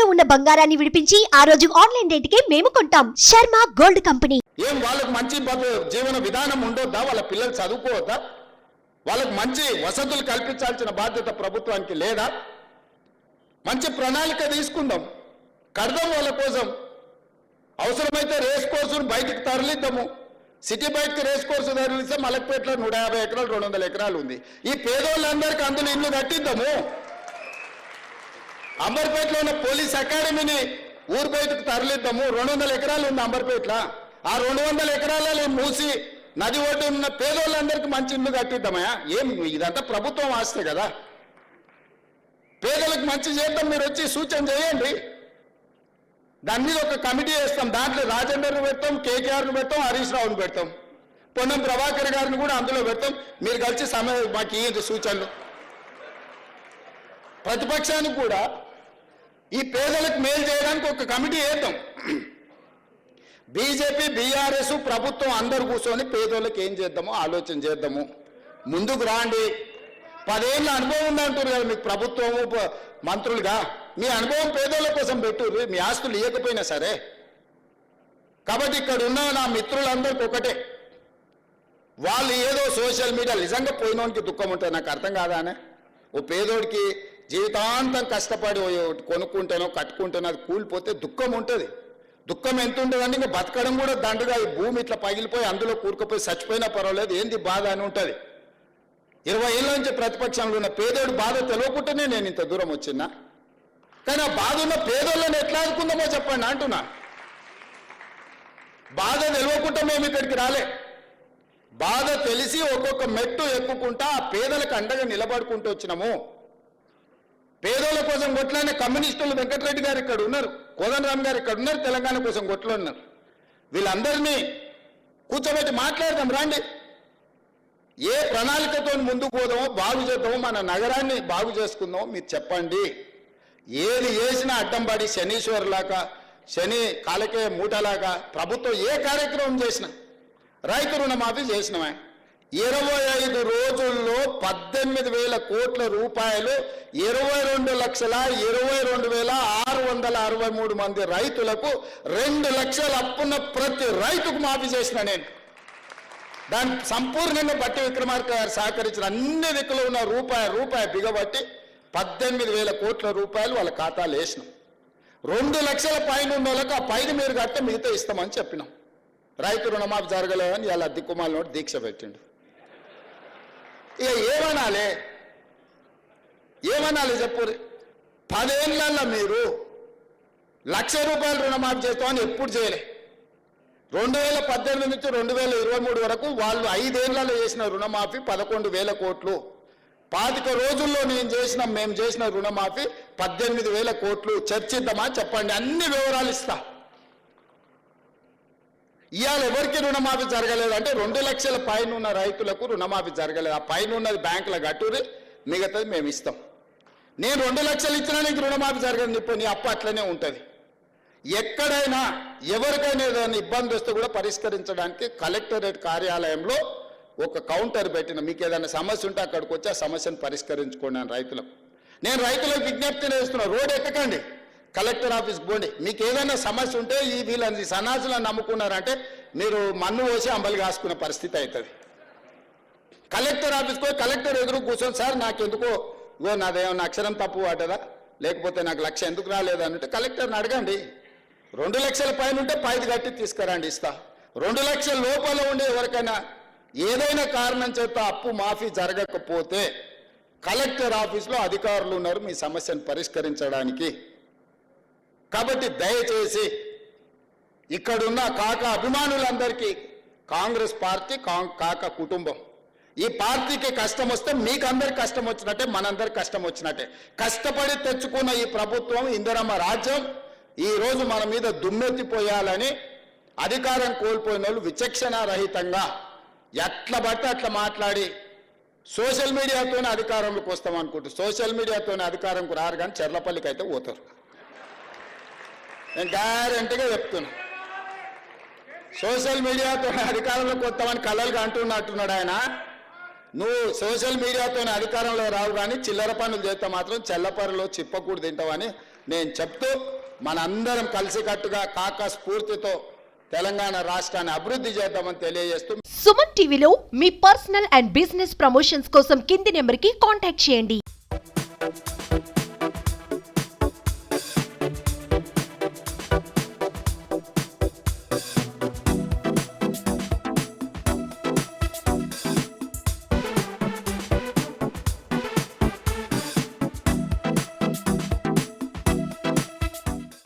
తాకట్టులో ఉన్న బంగారాన్ని విడిపించి ఆ రోజు ఆన్లైన్ రేటుకే మేము కొంటాం. Sharma gold company. ఏం వాళ్ళకు మంచి జీవన విధానం ఉండొద్దా? వాళ్ళ పిల్లలు చదువుకోవద్దా? వాళ్ళకు మంచి వసతులు కల్పించాల్సిన బాధ్యత ప్రభుత్వానికి లేదా? మంచి ప్రణాళిక తీసుకుందాం, కడదాం వాళ్ళ కోసం. అవసరమైతే రేస్ కోర్సును బయటకు తరలిద్దాము. సిటీ బయటకు రేస్ కోర్సు తరలిస్తే మలక్పేటలో 150 ఎకరాలు 200 ఎకరాలు ఉంది. ఈ పేదోళ్ళందరికీ అందులో ఇల్లు కట్టిద్దాము. అంబర్పేటలో ఉన్న పోలీస్ అకాడమీని ఊరు బయటకు తరలిద్దాము. 200 ఎకరాలు ఉంది అంబర్పేటలో. ఆ 200 ఎకరాలలో మూసి నది ఒడ్డు ఉన్న పేదోళ్ళందరికీ మంచి ఇల్లు కట్టిద్దామా? ఏం ఇదంతా ప్రభుత్వం ఆస్తే కదా. పేదలకు మంచి చేద్దాం, మీరు వచ్చి సూచన చేయండి. దాని మీద ఒక కమిటీ వేస్తాం. దాంట్లో రాజేందర్ను పెడతాం, కేకేఆర్ను పెడతాం, హరీష్ రావును పెడతాం, పొన్నం ప్రభాకర్ గారిని కూడా అందులో పెడతాం. మీరు కలిసి మాకు ఇవ్వండి సూచనలు. ప్రతిపక్షానికి కూడా ఈ పేదలకు మేలు చేయడానికి ఒక కమిటీ వేద్దాం. బీజేపీ, బీఆర్ఎస్, ప్రభుత్వం అందరు కూర్చొని పేదోళ్ళకి ఏం చేద్దామో ఆలోచన చేద్దాము. ముందుకు రాండి. 10 ఏళ్ళ అనుభవం ఉందంటారు కదా మీకు ప్రభుత్వము, మంత్రులుగా. మీ అనుభవం పేదోళ్ళ కోసం పెట్టుర్రు, మీ ఆస్తులు ఇవ్వకపోయినా సరే. కాబట్టి ఇక్కడ ఉన్న నా మిత్రులందరికీ ఒకటే, వాళ్ళు ఏదో సోషల్ మీడియా నిజంగా పోయినోనికి దుఃఖం ఉంటుంది. నాకు అర్థం కాదానే. ఓ పేదోడికి జీవితాంతం కష్టపడి కొనుక్కుంటేనో కట్టుకుంటేనో అది కూలిపోతే దుఃఖం ఉంటుంది. దుఃఖం ఎంత ఉంటుందంటే ఇంకా బతకడం కూడా దండుగా. ఈ భూమి ఇట్లా పగిలిపోయి అందులో కూరుకుపోయి చచ్చిపోయినా పర్వాలేదు, ఏంది బాధ అని ఉంటుంది. 20 ఏళ్ళ నుంచి ప్రతిపక్షంలో ఉన్న పేదోడు బాధ తెలియకుండానే నేను ఇంత దూరం వచ్చినా. కానీ ఆ బాధ ఉన్న పేదోళ్ళని ఎట్లా ఆదుకుందామో చెప్పండి అంటున్నా. బాధ తెలియకుండా మేము ఇక్కడికి రాలే. బాధ తెలిసి ఒక్కొక్క మెట్టు ఎక్కుకుంటా ఆ పేదలకు అండగా నిలబడుకుంటూ వచ్చినాము. పేదోళ్ళ కోసం కొట్లాడిన కమ్యూనిస్టులు వెంకటరెడ్డి గారు ఇక్కడ ఉన్నారు, కోదండరామ్ గారు ఇక్కడ ఉన్నారు, తెలంగాణ కోసం కొట్లాడినారు. వీళ్ళందరినీ కూర్చోబెట్టి మాట్లాడదాం రండి. ఏ ప్రణాళికతో ముందుకు పోదామో, బాగు చేద్దామో, మన నగరాన్ని బాగు చేసుకుందామో మీరు చెప్పండి. ఏది చేసినా అడ్డం పడి శనీశ్వరులాగా, శని కాలకే మూటలాగా ప్రభుత్వం ఏ కార్యక్రమం చేసినా, రైతు రుణమాఫీ చేసినవా 25 రోజుల్లో 18,000 కోట్ల రూపాయలు 22,22,663 మంది రైతులకు 2 లక్షల అప్పున్న ప్రతి రైతుకు మాఫీ చేసిన నేను. దాన్ని సంపూర్ణంగా బట్టి విక్రమార్క గారు సహకరించిన అన్ని దిక్కులు ఉన్న రూపాయి బిగబట్టి 18,000 కోట్ల రూపాయలు వాళ్ళ ఖాతాలు వేసినాం. 2 లక్షల పైన ఉన్న వాళ్ళకి ఆ పైన మీరు కట్టే మిగతా ఇస్తామని చెప్పినాం. రైతు రుణమాఫీ జరగలేదని ఇలా దిక్కుమాల నోటి దీక్ష పెట్టిండు. ఇక ఏమనాలి చెప్పు. 10 ఏళ్ళల్లో మీరు ₹1,00,000 రుణమాఫీ చేస్తామని ఎప్పుడు చేయలే. 2018 నుంచి 2023 వరకు వాళ్ళు 5 ఏళ్లలో చేసిన రుణమాఫీ 11,000 కోట్లు. 25 రోజుల్లో మేము చేసిన రుణమాఫీ 18,000 కోట్లు. చర్చిద్దామా చెప్పండి, అన్ని వివరాలు ఇస్తా. ఇవాళ ఎవరికి రుణమాఫీ జరగలేదంటే 2 లక్షల పైన ఉన్న రైతులకు రుణమాఫీ జరగలేదు. ఆ పైన ఉన్నది బ్యాంకుల గట్టురి, మిగతాది మేము ఇస్తాం. నేను 2 లక్షలు ఇచ్చినా నీకు రుణమాఫీ జరగదు, ఇప్పుడు నీ అప్పు అట్లనే ఉంటుంది. ఎక్కడైనా ఎవరికైనా ఏదైనా ఇబ్బంది వస్తే కూడా పరిష్కరించడానికి కలెక్టరేట్ కార్యాలయంలో ఒక కౌంటర్ పెట్టిన. మీకు ఏదైనా సమస్య ఉంటే అక్కడికి వచ్చి ఆ సమస్యను పరిష్కరించుకోండి అని రైతులకు. నేను రైతులకు విజ్ఞప్తి చేస్తున్నా, రోడ్ ఎక్కకండి, కలెక్టర్ ఆఫీస్కి పోండి. మీకు ఏదైనా సమస్య ఉంటే వీళ్ళని సన్నాసులను నమ్ముకున్నారంటే మీరు మన్ను పోసి అంబలి కాసుకునే పరిస్థితి అవుతుంది. కలెక్టర్ ఆఫీస్కి పోయి కలెక్టర్ ఎదురు కూర్చొని, సార్ నాకెందుకో నాదేమన్నా అక్షరం తప్పు వాటదా, లేకపోతే నాకు 1,00,000 ఎందుకు రాలేదంటే కలెక్టర్ని అడగండి. 2 లక్షల పైన ఉంటే 5 కట్టి తీసుకురండి, ఇస్తా. 2 లక్షల లోపల ఉండి ఎవరికైనా ఏదైనా కారణం చేత అప్పు మాఫీ జరగకపోతే కలెక్టర్ ఆఫీస్లో అధికారులు ఉన్నారు మీ సమస్యను పరిష్కరించడానికి. కాబట్టి దయచేసి ఇక్కడున్న కాక అభిమానులందరికీ, కాంగ్రెస్ పార్టీ కాక కుటుంబం, ఈ పార్టీకి కష్టం వస్తే మీకు అందరికి కష్టం వచ్చినట్టే, మనందరికి కష్టం వచ్చినట్టే. కష్టపడి తెచ్చుకున్న ఈ ప్రభుత్వం, ఇందిరమ్మ రాజ్యం ఈరోజు మన మీద దుమ్మెత్తిపోయాలని అధికారం కోల్పోయిన వాళ్ళు విచక్షణారహితంగా ఎట్లా పడితే అట్లా మాట్లాడి సోషల్ మీడియాతోనే అధికారంలోకి వస్తాం అనుకుంటారు. సోషల్ మీడియాతోనే అధికారంకు రారు, కానీ చెర్లపల్లికి అయితే పోతారు. నేను గ్యారెంటీగా చెప్తున్నా. సోషల్ మీడియాతో అధికారంలోకి వస్తామని కలలుగా అంటున్నాడు ఆయన. నువ్వు సోషల్ మీడియాతో అధికారంలో రావు కానీ చిల్లర పనులు చేస్తే మాత్రం చెల్లపరలో చిప్పకూడు తింటావని నేను చెప్తూ మనందరం కలిసికట్టుగా కాక స్ఫూర్తితో తెలంగాణ రాష్ట్రాన్ని అభివృద్ధి చేద్దామని తెలియజేస్తూ సుమన్ టీవీలో మీ పర్సనల్ అండ్ బిజినెస్ ప్రమోషన్స్ కోసం కింది నెంబర్కి కాంటాక్ట్ చేయండి.